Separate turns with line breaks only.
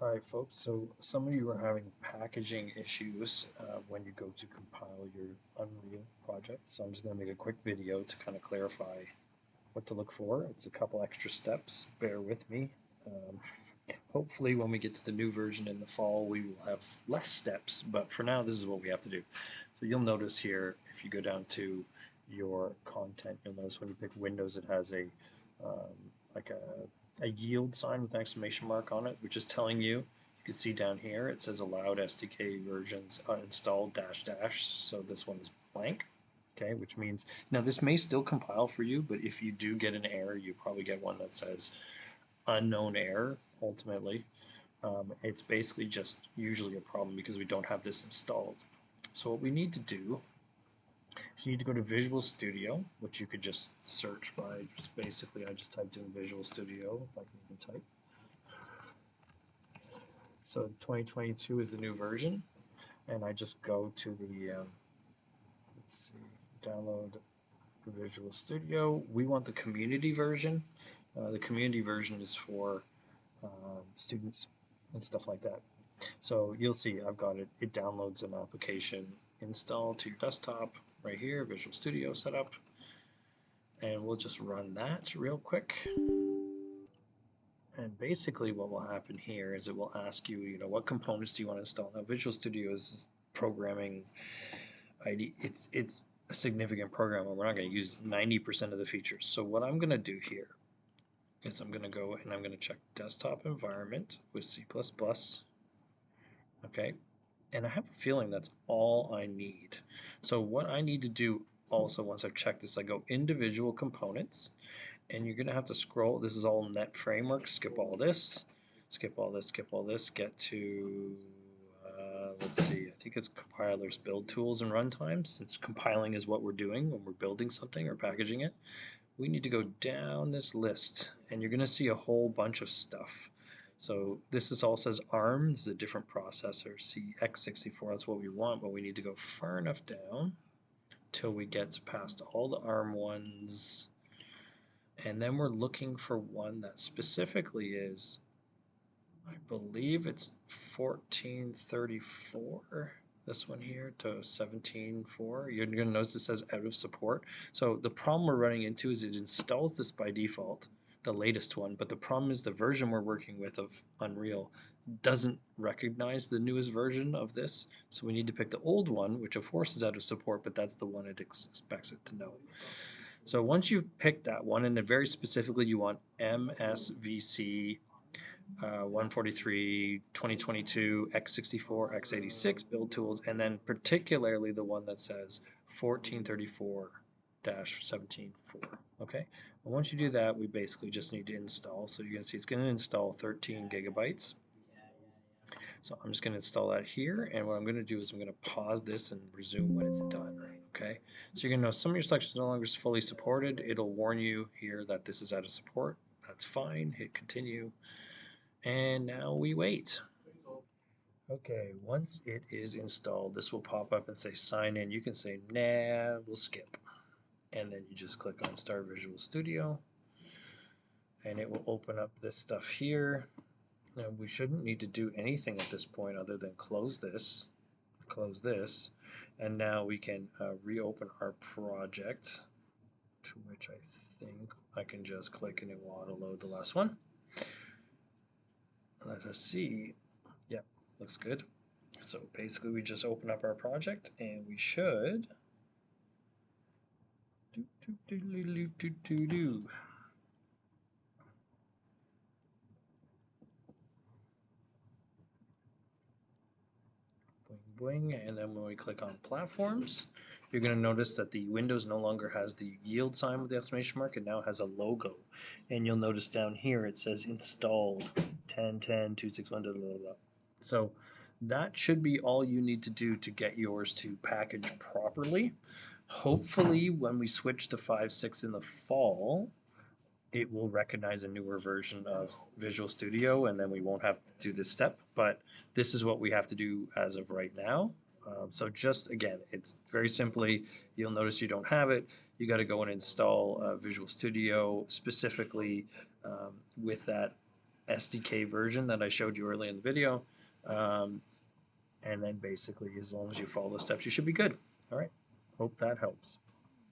Alright folks, so some of you are having packaging issues when you go to compile your Unreal project. So I'm just going to make a quick video to kind of clarify what to look for. It's a couple extra steps, bear with me. Um, Hopefully when we get to the new version in the fall we will have less steps, but for now this is what we have to do. So you'll notice here, if you go down to your content, you'll notice when you pick Windows it has a like a yield sign with an exclamation mark on it, which is telling you, you can see down here it says allowed SDK versions installed dash dash, so this one is blank. Okay, which means now this may still compile for you, but if you do get an error, you probably get one that says unknown error ultimately. It's basically just usually a problem because we don't have this installed. So what we need to do is you need to go to Visual Studio, which you could just search by just basically, I just typed in Visual Studio, if I can even type. So 2022 is the new version, and I just go to the, let's see, download Visual Studio. We want the community version. The community version is for students and stuff like that. So you'll see I've got it. It downloads an application install to your desktop right here, Visual Studio setup. And we'll just run that real quick. And basically what will happen here is it will ask you, what components do you want to install? Now Visual Studio is programming ID. It's a significant program and we're not going to use 90% of the features. So what I'm going to do here is I'm going to go and I'm going to check desktop environment with C++. Okay, and I have a feeling that's all I need. So what I need to do also, once I've checked this, I go individual components, and you're going to have to scroll. This is all Net Framework. Skip all this, skip all this, skip all this. Get to, let's see, I think it's compilers, build tools, and runtime. Since compiling is what we're doing when we're building something or packaging it, we need to go down this list, and you're going to see a whole bunch of stuff. So this all says ARM. This is a different processor. See, x64, that's what we want, but we need to go far enough down till we get past all the ARM ones. And then we're looking for one that specifically is, I believe it's 1434. This one here to 17.4. You're going to notice it says out of support. So the problem we're running into is it installs this by default, the latest one, but the problem is the version we're working with of Unreal doesn't recognize the newest version of this. So we need to pick the old one, which of course is out of support, but that's the one it expects it to know. So once you've picked that one, and then very specifically you want MSVC 143, 2022, x64, x86 build tools, and then particularly the one that says 1434-17.4. Okay, and once you do that, we basically just need to install. So you can see it's going to install 13 gigabytes. So I'm just going to install that here, and what I'm going to do is I'm going to pause this and resume when it's done. Okay, so you're going to know some of your selections are no longer fully supported. It'll warn you here that this is out of support. That's fine. Hit continue. And now we wait. Okay, once it is installed, this will pop up and say sign in. You can say, nah, we'll skip. And then you just click on Start Visual Studio, and it will open up this stuff here. Now, we shouldn't need to do anything at this point other than close this, and now we can reopen our project, to which I think I can just click and it will auto-load the last one. Let us see. Yep, looks good. So basically we just open up our project and we should do. Boing, boing. And then when we click on platforms, you're going to notice that the Windows no longer has the yield sign with the exclamation mark. It now has a logo. And you'll notice down here it says installed 10.10.261. So that should be all you need to do to get yours to package properly. Hopefully when we switch to 5.6 in the fall, it will recognize a newer version of Visual Studio, and then we won't have to do this step. But this is what we have to do as of right now. So just again, it's very simply, you'll notice you don't have it. You got to go and install Visual Studio specifically with that SDK version that I showed you earlier in the video. And then basically, as long as you follow the steps, you should be good. All right. Hope that helps.